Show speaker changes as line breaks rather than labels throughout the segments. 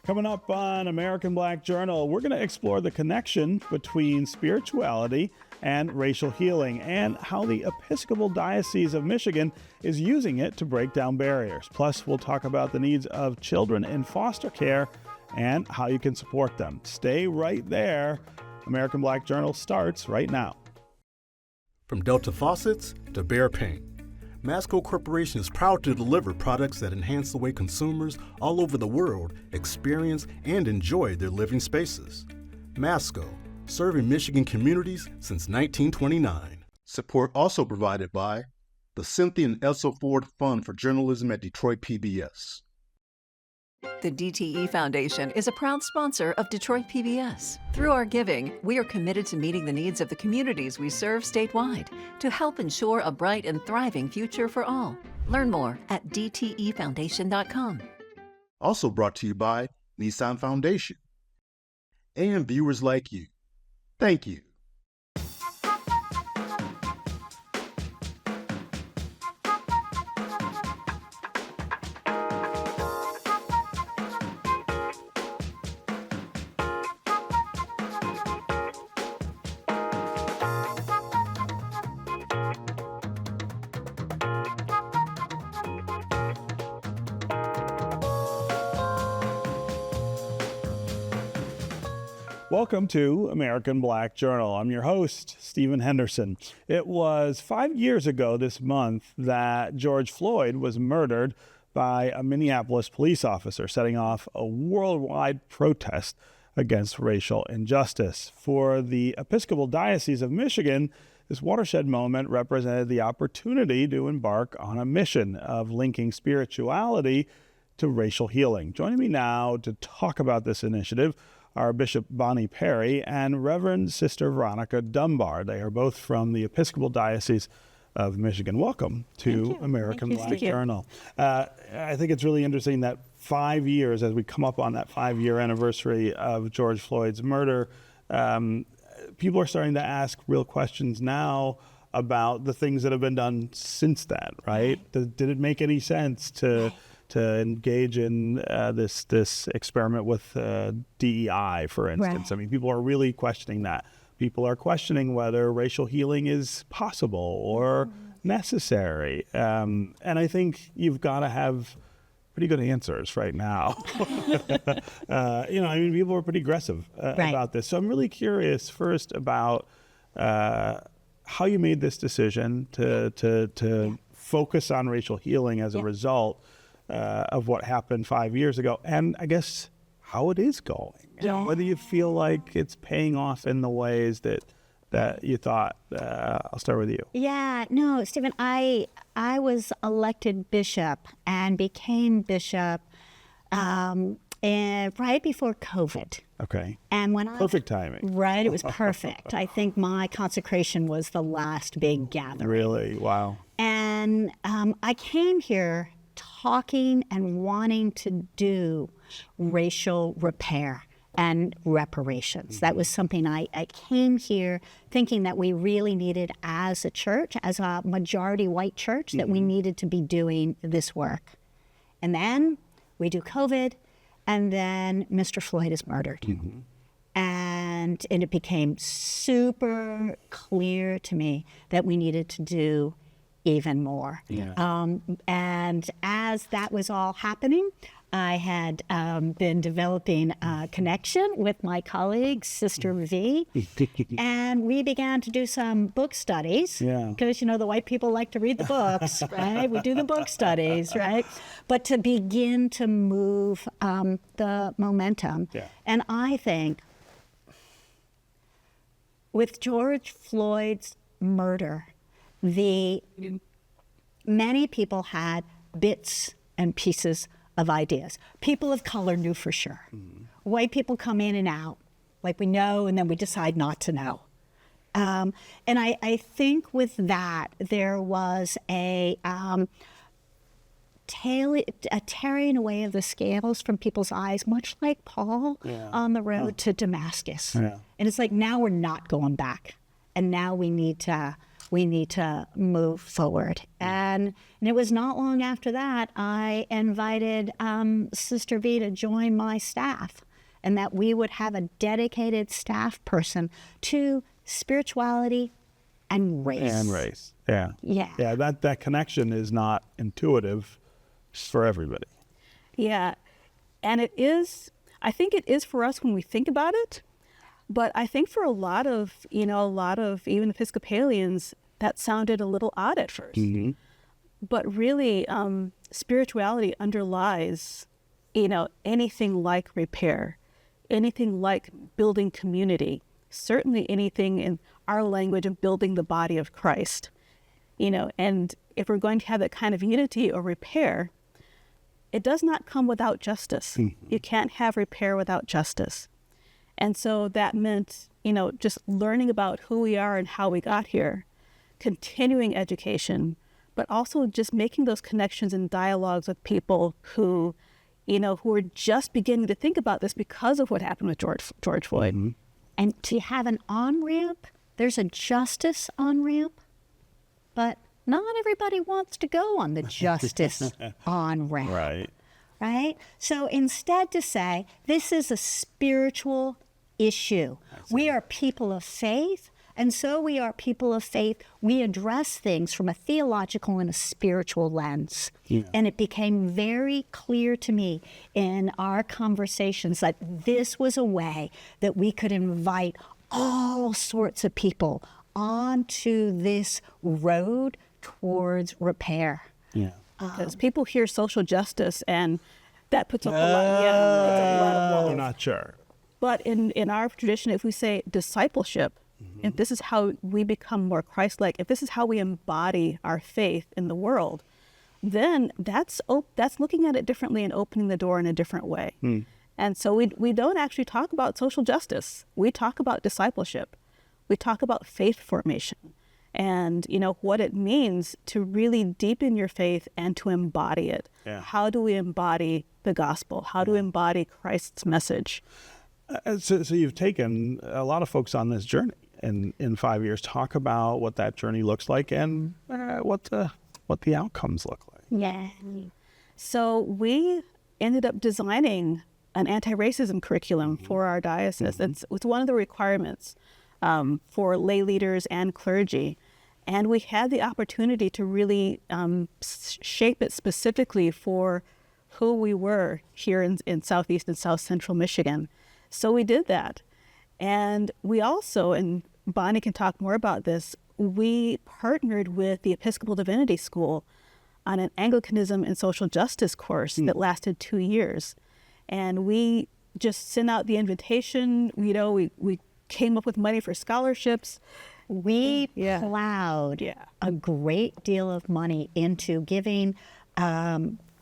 Coming up on American Black Journal, we're going to explore the connection between spirituality and racial healing and how the Episcopal Diocese of Michigan is using it to break down barriers. Plus, we'll talk about the needs of children in foster care and how you can support them. Stay right there. American Black Journal starts right now.
From Delta faucets to Behr paint, Masco Corporation is proud to deliver products that enhance the way consumers all over the world experience and enjoy their living spaces. Masco, serving Michigan communities since 1929.
Support also provided by the Cynthia and Elsa Ford Fund for Journalism at Detroit PBS.
The DTE Foundation is a proud sponsor of Detroit PBS. Through our giving, we are committed to meeting the needs of the communities we serve statewide to help ensure a bright and thriving future for all. Learn more at dtefoundation.com.
Also brought to you by Nissan Foundation. And viewers like you. Thank you.
Welcome to American Black Journal. I'm your host, Stephen Henderson. It was 5 years ago this month that George Floyd was murdered by a Minneapolis police officer, setting off a worldwide protest against racial injustice. For the Episcopal Diocese of Michigan, this watershed moment represented the opportunity to embark on a mission of linking spirituality to racial healing. Joining me now to talk about this initiative are Bishop Bonnie Perry and Reverend Sister Veronica Dunbar. They are both from the Episcopal Diocese of Michigan. Welcome to American Black Journal. I think it's really interesting that 5 years, as we come up on that 5-year anniversary of George Floyd's murder, people are starting to ask real questions now about the things that have been done since then, right? Did it make any sense to engage in this experiment with DEI, for instance? Right. I mean, people are really questioning that. People are questioning whether racial healing is possible or necessary. And I think you've got to have pretty good answers right now. People are pretty aggressive about this. So I'm really curious first about how you made this decision to focus on racial healing as a result of what happened 5 years ago, and I guess how it is going. Whether you feel like it's paying off in the ways that you thought. I'll start with you.
Yeah, no, Stephen, I was elected bishop and became bishop right before COVID.
Okay.
And when
perfect timing.
Right, it was perfect. I think my consecration was the last big gathering.
Really? Wow.
And I came here talking and wanting to do racial repair and reparations. That was something I came here thinking that we really needed as a church, as a majority white church, that we needed to be doing this work. And then we do COVID, and then Mr. Floyd is murdered. And it became super clear to me that we needed to do even more. And as that was all happening, I had been developing a connection with my colleague, Sister V, and we began to do some book studies, because, the white people like to read the books, right? We do the book studies, right? But to begin to move the momentum. And I think with George Floyd's murder, many people had bits and pieces of ideas. People of color knew for sure. White people come in and out, like we know, and then we decide not to know. And I think with that, there was a tearing away of the scales from people's eyes, much like Paul on the road to Damascus. And it's like, now we're not going back. And now we need to we need to move forward. And it was not long after that I invited Sister V to join my staff, and that we would have a dedicated staff person to spirituality and race.
And race, yeah.
Yeah.
Yeah, that connection is not intuitive for everybody.
Yeah, and it is, I think it is for us when we think about it, but I think for a lot of even Episcopalians, that sounded a little odd at first.
Mm-hmm.
But really, spirituality underlies, anything like repair, anything like building community, certainly anything in our language of building the body of Christ, and if we're going to have that kind of unity or repair, it does not come without justice. Mm-hmm. You can't have repair without justice. And so that meant, just learning about who we are and how we got here, continuing education, but also just making those connections and dialogues with people who are just beginning to think about this because of what happened with George Floyd.
Mm-hmm.
And to have an on-ramp, there's a justice on-ramp, but not everybody wants to go on the justice on-ramp.
Right.
Right? So instead to say, this is a spiritual issue. We are people of faith, and so we are people of faith. We address things from a theological and a spiritual lens. Yeah. And it became very clear to me in our conversations that this was a way that we could invite all sorts of people onto this road towards repair.
Yeah.
Because people hear social justice and that puts up a lot of walls.
I'm not sure.
But in our tradition, if we say discipleship, mm-hmm. if this is how we become more Christ-like, if this is how we embody our faith in the world, then that's looking at it differently and opening the door in a different way. Mm. And so we don't actually talk about social justice. We talk about discipleship. We talk about faith formation and, what it means to really deepen your faith and to embody it. Yeah. How do we embody the gospel? How do we embody Christ's message?
So you've taken a lot of folks on this journey in 5 years. Talk about what that journey looks like and what the outcomes look like.
Yeah.
So we ended up designing an anti-racism curriculum mm-hmm. for our diocese. Mm-hmm. It's one of the requirements for lay leaders and clergy. And we had the opportunity to really shape it specifically for who we were here in Southeast and South Central Michigan. So we did that. And we also, and Bonnie can talk more about this, we partnered with the Episcopal Divinity School on an Anglicanism and social justice course that lasted 2 years. And we just sent out the invitation, we came up with money for scholarships.
We plowed a great deal of money into giving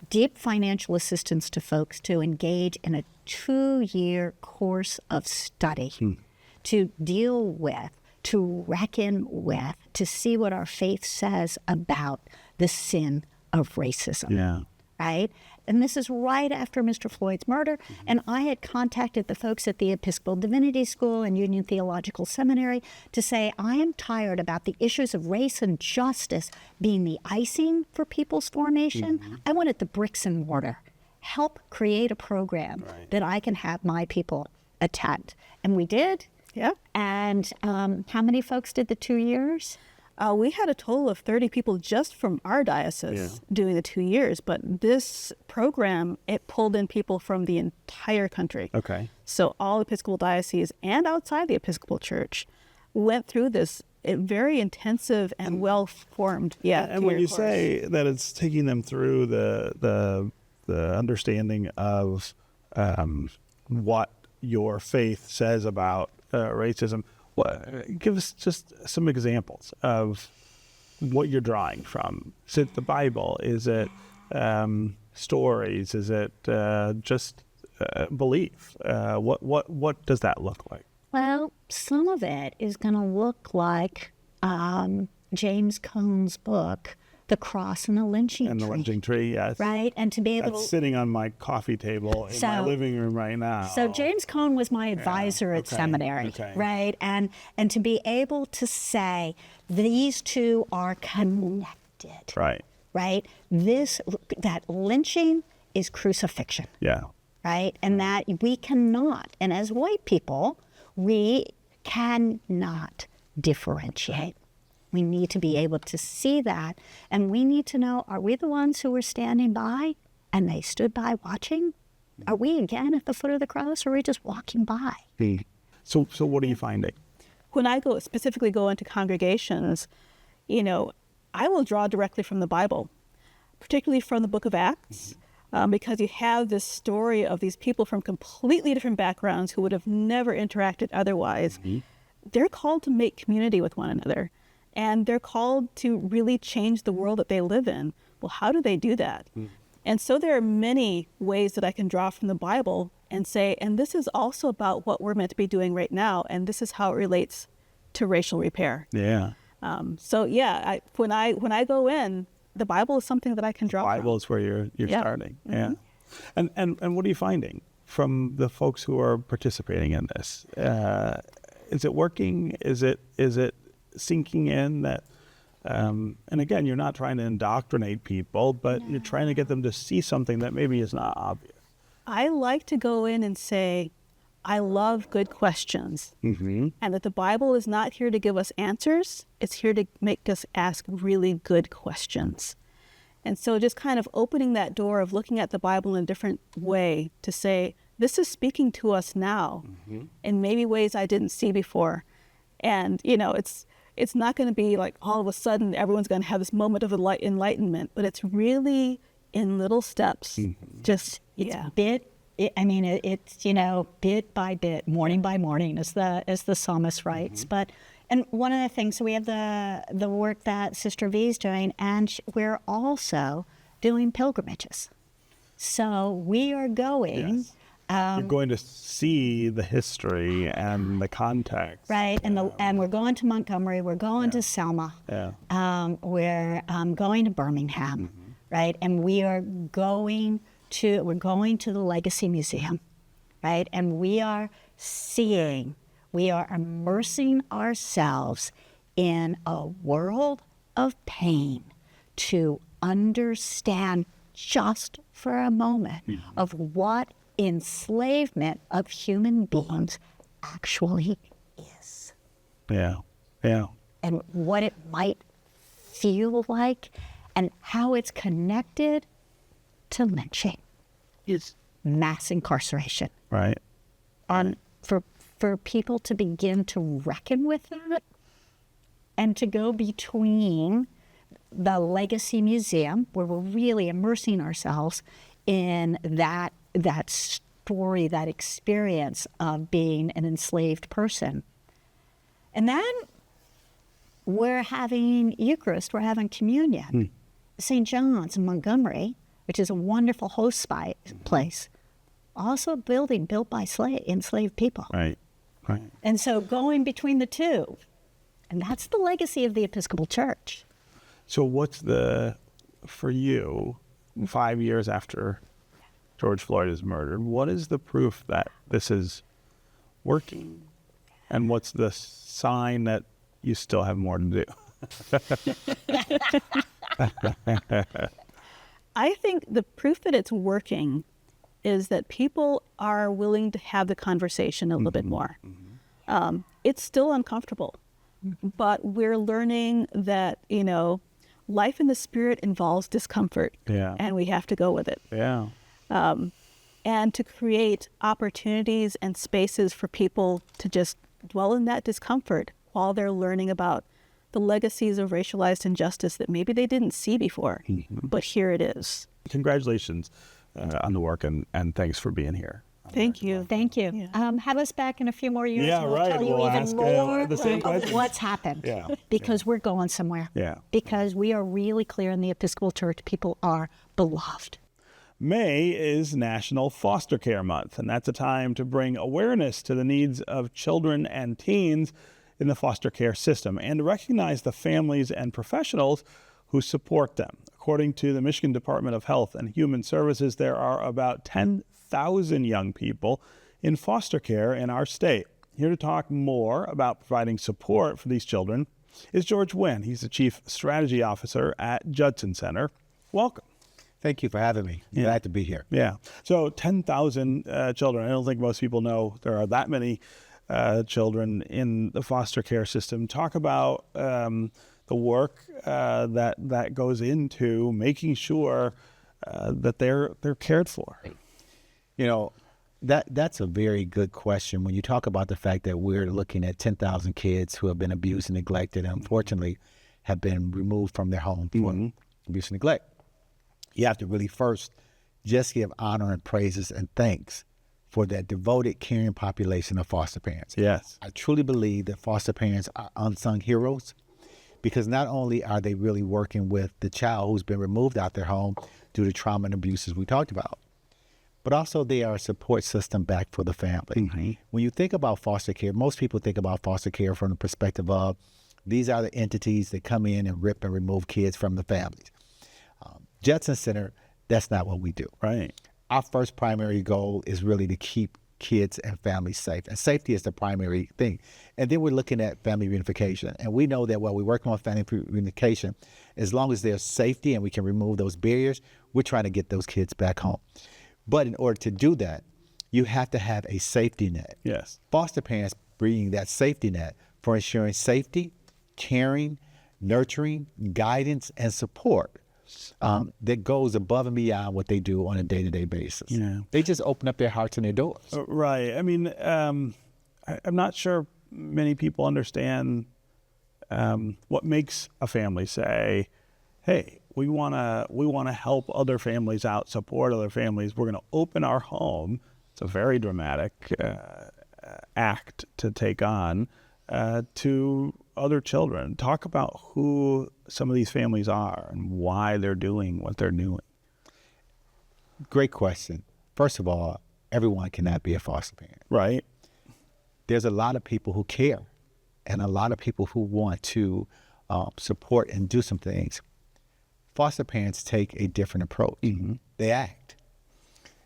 deep financial assistance to folks to engage in a 2-year course of study to deal with, to reckon with, to see what our faith says about the sin of racism.
Yeah.
Right? And this is right after Mr. Floyd's murder. Mm-hmm. And I had contacted the folks at the Episcopal Divinity School and Union Theological Seminary to say, I am tired about the issues of race and justice being the icing for people's formation. Mm-hmm. I wanted the bricks and mortar. Help create a program that I can have my people attend. And we did.
Yeah.
And how many folks did the 2 years?
We had a total of 30 people just from our diocese doing the 2 years, but this program, it pulled in people from the entire country.
Okay.
So all Episcopal dioceses and outside the Episcopal Church went through this very intensive and well-formed,
And when you
course.
say that it's taking them through the understanding of what your faith says about racism, give us just some examples of what you're drawing from. Is it the Bible? Is it stories? Is it just belief? What does that look like?
Well, some of it is going to look like James Cone's book, the cross and the lynching
And the
tree.
lynching tree, yes.
Right? And to be able
That's
to...
sitting on my coffee table in my
So-
living room right now.
So James Cone was my advisor at
okay,
seminary,
okay.
right? And to be able to say these two are connected,
Right.
right? That lynching is crucifixion,
Yeah.
right? And that we cannot, and as white people, we cannot differentiate. We need to be able to see that, and we need to know, are we the ones who were standing by and they stood by watching? Are we again at the foot of the cross, or are we just walking by?
So what are you finding?
When I specifically go into congregations, I will draw directly from the Bible, particularly from the book of Acts, because you have this story of these people from completely different backgrounds who would have never interacted otherwise. They're called to make community with one another, and they're called to really change the world that they live in. Well, how do they do that? And so there are many ways that I can draw from the Bible and say, and this is also about what we're meant to be doing right now, and this is how it relates to racial repair.
Yeah.
When I go in, the Bible is something that I can draw
Bible
from.
is where you're
Yeah.
starting. Yeah. And what are you finding from the folks who are participating in this? Is it working? Is it sinking in that? And again, you're not trying to indoctrinate people, but you're trying to get them to see something that maybe is not obvious.
I like to go in and say, I love good questions, and that the Bible is not here to give us answers. It's here to make us ask really good questions. And so just kind of opening that door of looking at the Bible in a different way to say, this is speaking to us now in maybe ways I didn't see before. And, it's not going to be like all of a sudden everyone's going to have this moment of enlightenment, but it's really in little steps. Just,
It's bit by bit, morning by morning, as the psalmist writes. And one of the things, so we have the work that Sister V is doing, and we're also doing pilgrimages. So we are going.
Yes. You're going to see the history and the context.
Right, and we're going to Montgomery, we're going to Selma, we're going to Birmingham, right, and we're going to the Legacy Museum, right, and we are immersing ourselves in a world of pain to understand just for a moment of what enslavement of human beings actually is.
Yeah.
And what it might feel like and how it's connected to lynching. Is mass incarceration.
Right.
For people to begin to reckon with that and to go between the Legacy Museum, where we're really immersing ourselves in that story, that experience of being an enslaved person. And then we're having Eucharist, we're having communion. St. John's in Montgomery, which is a wonderful host place, also a building built by enslaved people.
Right.
And so going between the two, and that's the legacy of the Episcopal Church.
So what's for you, 5 years after George Floyd is murdered, what is the proof that this is working? And what's the sign that you still have more to do?
I think the proof that it's working is that people are willing to have the conversation a little bit more. It's still uncomfortable, but we're learning that, life in the Spirit involves discomfort, and we have to go with it.
Yeah.
And to create opportunities and spaces for people to just dwell in that discomfort while they're learning about the legacies of racialized injustice that maybe they didn't see before, but here it is.
Congratulations on the work, and thanks for being here.
Thank you.
Thank you.
Yeah.
Have us back in a few more years.
Yeah,
and we'll
right.
tell you
We'll
even
ask,
more
the same
of
questions.
what's happened.
Yeah.
Because we're going somewhere.
Yeah.
Because we are really clear in the Episcopal Church, people are beloved.
May is National Foster Care Month, and that's a time to bring awareness to the needs of children and teens in the foster care system and to recognize the families and professionals who support them. According to the Michigan Department of Health and Human Services, there are about 10,000 young people in foster care in our state. Here to talk more about providing support for these children is George Winn. He's the Chief Strategy Officer at Judson Center. Welcome.
Thank you for having me. Glad to be here.
Yeah. So 10,000 children. I don't think most people know there are that many children in the foster care system. Talk about the work that goes into making sure that they're cared for.
You know, that's a very good question. When you talk about the fact that we're looking at 10,000 kids who have been abused and neglected, and unfortunately have been removed from their home for abuse and neglect, you have to really first just give honor and praises and thanks for that devoted, caring population of foster parents.
Yes.
I truly believe that foster parents are unsung heroes, because not only are they really working with the child who's been removed out their home due to trauma and abuses we talked about, but also they are a support system back for the family. When you think about foster care, most people think about foster care from the perspective of these are the entities that come in and rip and remove kids from the families. Judson Center, that's not what we do.
Right.
Our first primary goal is really to keep kids and families safe, and safety is the primary thing. And then we're looking at family reunification, and we know that while we're working on family reunification, as long as there's safety and we can remove those barriers, we're trying to get those kids back home. But in order to do that, you have to have a safety net.
Yes.
Foster parents bring that safety net for ensuring safety, caring, nurturing, guidance, and support that goes above and beyond what they do on a day-to-day basis.
Yeah.
They just open up their hearts and their doors.
Right. I mean, I'm not sure many people understand what makes a family say, hey, we want to help other families out, support other families. We're going to open our home. It's a very dramatic act to take on to other children. Talk about who some of these families are and why they're doing what they're doing.
Great question. First of all, everyone cannot be a foster parent.
Right.
There's a lot of people who care and a lot of people who want to support and do some things. Foster parents take a different approach. They act.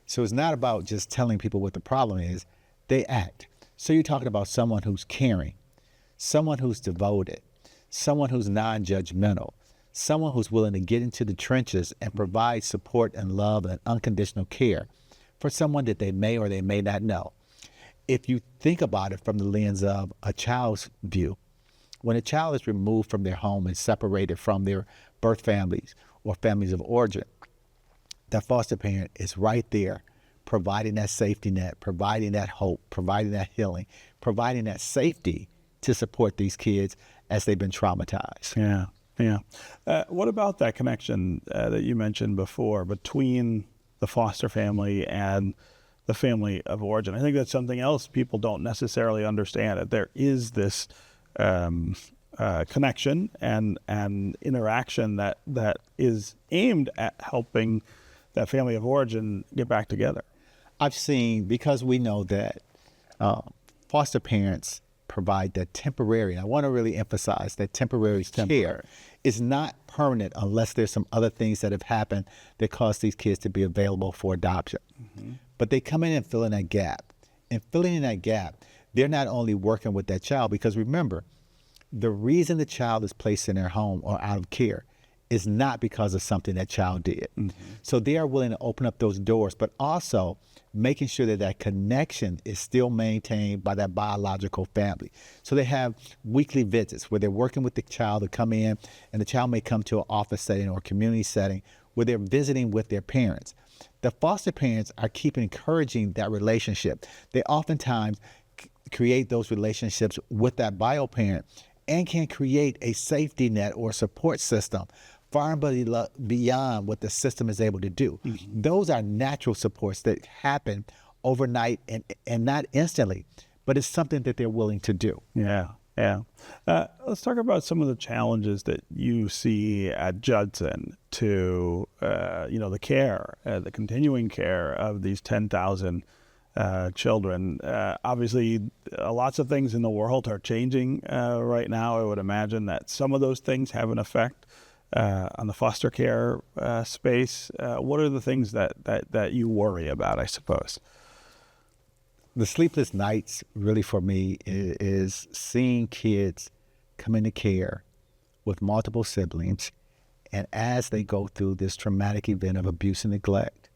So it's not about just telling people what the problem is. They act. So you're talking about someone who's caring, someone who's devoted, someone who's non-judgmental, someone who's willing to get into the trenches and provide support and love and unconditional care for someone that they may or they may not know. If you think about it from the lens of a child's view, when a child is removed from their home and separated from their birth families or families of origin, that foster parent is right there providing that safety net, providing that hope, providing that healing, providing that safety to support these kids as they've been traumatized.
Yeah. What about that connection that you mentioned before between the foster family and the family of origin? I think that's something else people don't necessarily understand. That there is this connection and interaction that is aimed at helping that family of origin get back together.
I've seen, because we know that foster parents provide that temporary, and I want to really emphasize that temporary care is not permanent unless there's some other things that have happened that cause these kids to be available for adoption. But they come in and fill in that gap. And filling in that gap, they're not only working with that child, because remember, the reason the child is placed in their home or out of care is not because of something that child did. So they are willing to open up those doors, but also making sure that that connection is still maintained by that biological family. So they have weekly visits where they're working with the child to come in, and the child may come to an office setting or a community setting where they're visiting with their parents. The foster parents are keeping encouraging that relationship. They oftentimes create those relationships with that bio parent and can create a safety net or support system far and beyond what the system is able to do. Those are natural supports that happen overnight and not instantly, but it's something that they're willing to do.
Yeah. Let's talk about some of the challenges that you see at Judson to, the care, the continuing care of these 10,000 children. Obviously, lots of things in the world are changing right now. I would imagine that some of those things have an effect on the foster care space. What are the things that you worry about, I suppose?
The sleepless nights really for me is seeing kids come into care with multiple siblings, and as they go through this traumatic event of abuse and neglect,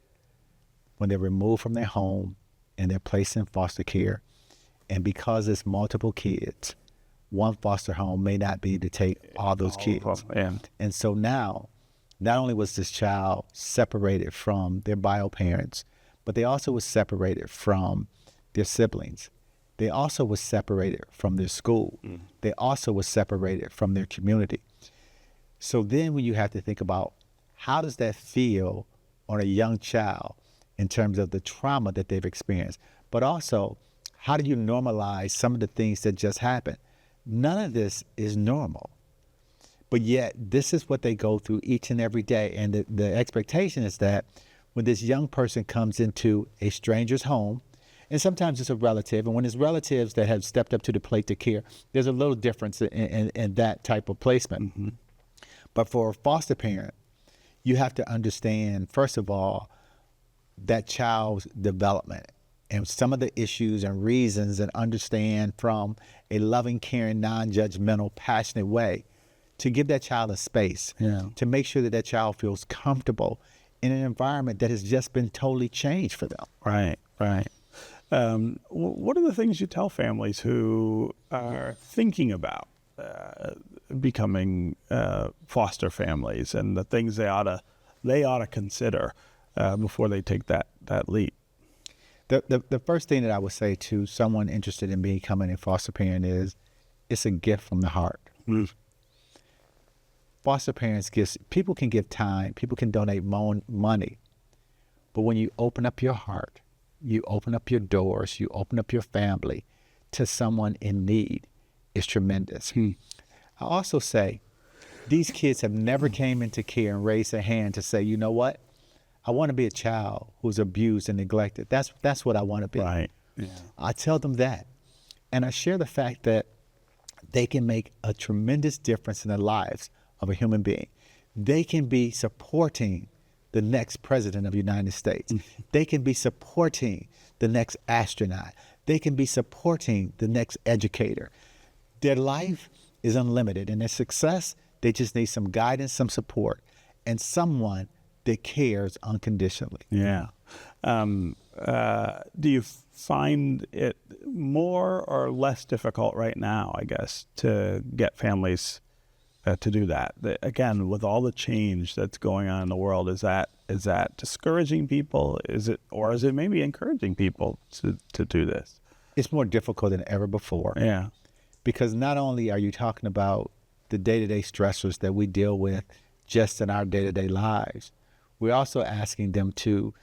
when they're removed from their home and they're placed in foster care, and because it's multiple kids, one foster home may not be to take all those kids. And so now, not only was this child separated from their bio parents, but they also was separated from their siblings. They also was separated from their school. They also was separated from their community. So then when you have to think about how does that feel on a young child in terms of the trauma that they've experienced, but also how do you normalize some of the things that just happened? None of this is normal, but yet this is what they go through each and every day. And the expectation is that when this young person comes into a stranger's home, and sometimes it's a relative, and when it's relatives that have stepped up to the plate to care, there's a little difference in that type of placement. But for a foster parent, you have to understand, first of all, that child's development and some of the issues and reasons, and understand from a loving, caring, non-judgmental, passionate way to give that child a space, to make sure that that child feels comfortable in an environment that has just been totally changed for them.
Right. What are the things you tell families who are thinking about becoming foster families, and the things they ought to consider before they take that leap?
The first thing that I would say to someone interested in becoming a foster parent is it's a gift from the heart. Foster parents people can give time, people can donate money, but when you open up your heart, you open up your doors, you open up your family to someone in need, is tremendous. I also say these kids have never came into care and raised their hand to say, you know what, I want to be a child who's abused and neglected. That's what I want to be.
Right. Yeah.
I tell them that, and I share the fact that they can make a tremendous difference in the lives of a human being. They can be supporting the next president of the United States. They can be supporting the next astronaut. They can be supporting the next educator. Their life is unlimited, and their success, they just need some guidance, some support, and someone that cares unconditionally.
Yeah. Do you find it more or less difficult right now, I guess, to get families to do that? Again, with all the change that's going on in the world, is that discouraging people? Is it maybe encouraging people to do this?
It's more difficult than ever before.
Yeah.
Because not only are you talking about the day-to-day stressors that we deal with just in our day-to-day lives, we're also asking them to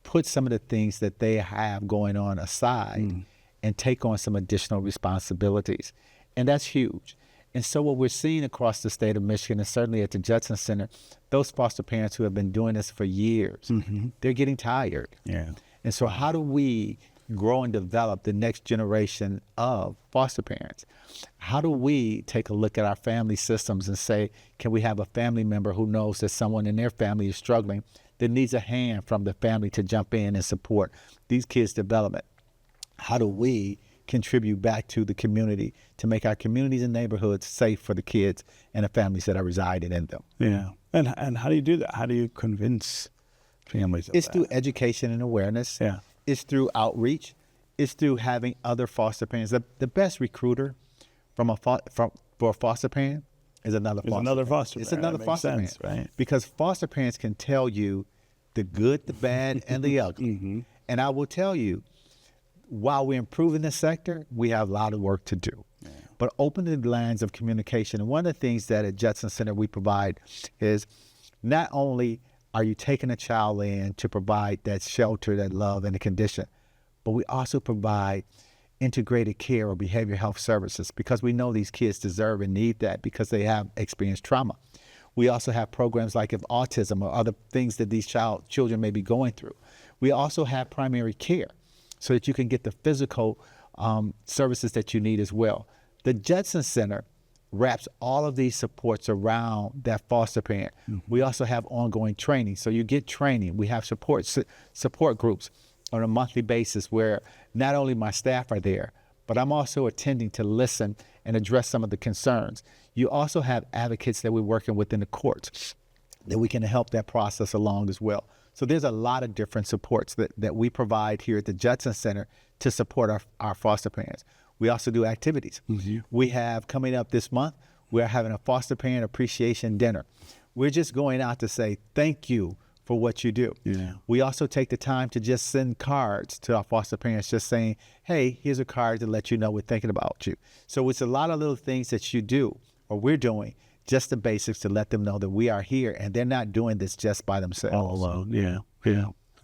put some of the things that they have going on aside and take on some additional responsibilities. And that's huge. And so what we're seeing across the state of Michigan, and certainly at the Judson Center, those foster parents who have been doing this for years, they're getting tired.
Yeah.
And so how do we grow and develop the next generation of foster parents? How do we take a look at our family systems and say, can we have a family member who knows that someone in their family is struggling, that needs a hand from the family to jump in and support these kids' development? How do we contribute back to the community to make our communities and neighborhoods safe for the kids and the families that are residing in them?
Yeah. And how do you do that? How do you convince families of
It's
that?
through education and awareness.
Yeah.
It's through outreach. It's through having other foster parents. The best recruiter for a foster parent is another foster parent. It's another foster parent.
Right?
Because foster parents can tell you the good, the bad, and the ugly. And I will tell you, while we're improving this sector, we have a lot of work to do. Yeah. But opening the lines of communication, and one of the things that at Judson Center we provide is not only are you taking a child in to provide that shelter, that love, and the condition, but we also provide integrated care or behavioral health services, because we know these kids deserve and need that because they have experienced trauma. We also have programs like autism or other things that these children may be going through. We also have primary care so that you can get the physical services that you need as well. The Judson Center wraps all of these supports around that foster parent. We also have ongoing training. So you get training. We have support groups on a monthly basis where not only my staff are there, but I'm also attending to listen and address some of the concerns. You also have advocates that we're working with in the courts that we can help that process along as well. So there's a lot of different supports that we provide here at the Judson Center to support our foster parents. We also do activities. We have coming up this month, we're having a foster parent appreciation dinner. We're just going out to say thank you for what you do. We also take the time to just send cards to our foster parents just saying, hey, here's a card to let you know we're thinking about you. So it's a lot of little things that you do or we're doing, just the basics to let them know that we are here and they're not doing this just by themselves.
All alone. Yeah.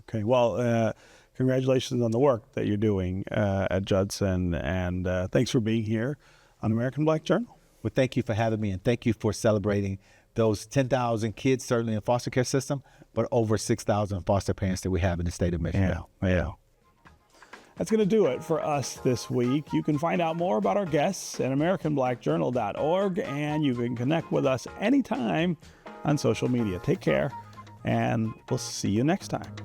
Okay. Well, congratulations on the work that you're doing at Judson, and thanks for being here on American Black Journal.
Well, thank you for having me, and thank you for celebrating those 10,000 kids, certainly in the foster care system, but over 6,000 foster parents that we have in the state of Michigan.
Yeah. That's going to do it for us this week. You can find out more about our guests at AmericanBlackJournal.org, and you can connect with us anytime on social media. Take care, and we'll see you next time.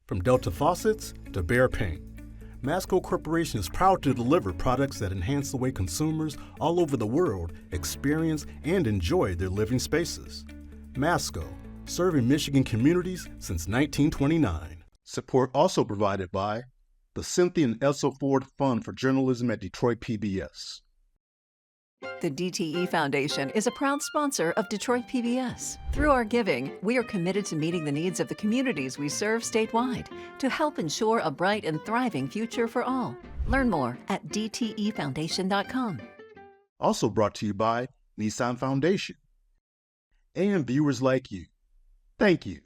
From Delta faucets to Behr paint, Masco Corporation is proud to deliver products that enhance the way consumers all over the world experience and enjoy their living spaces. Masco, serving Michigan communities since 1929.
Support also provided by the Cynthia and Elsa Ford Fund for Journalism at Detroit PBS.
The DTE Foundation is a proud sponsor of Detroit PBS. Through our giving, we are committed to meeting the needs of the communities we serve statewide to help ensure a bright and thriving future for all. Learn more at dtefoundation.com.
Also brought to you by Nissan Foundation. And viewers like you. Thank you.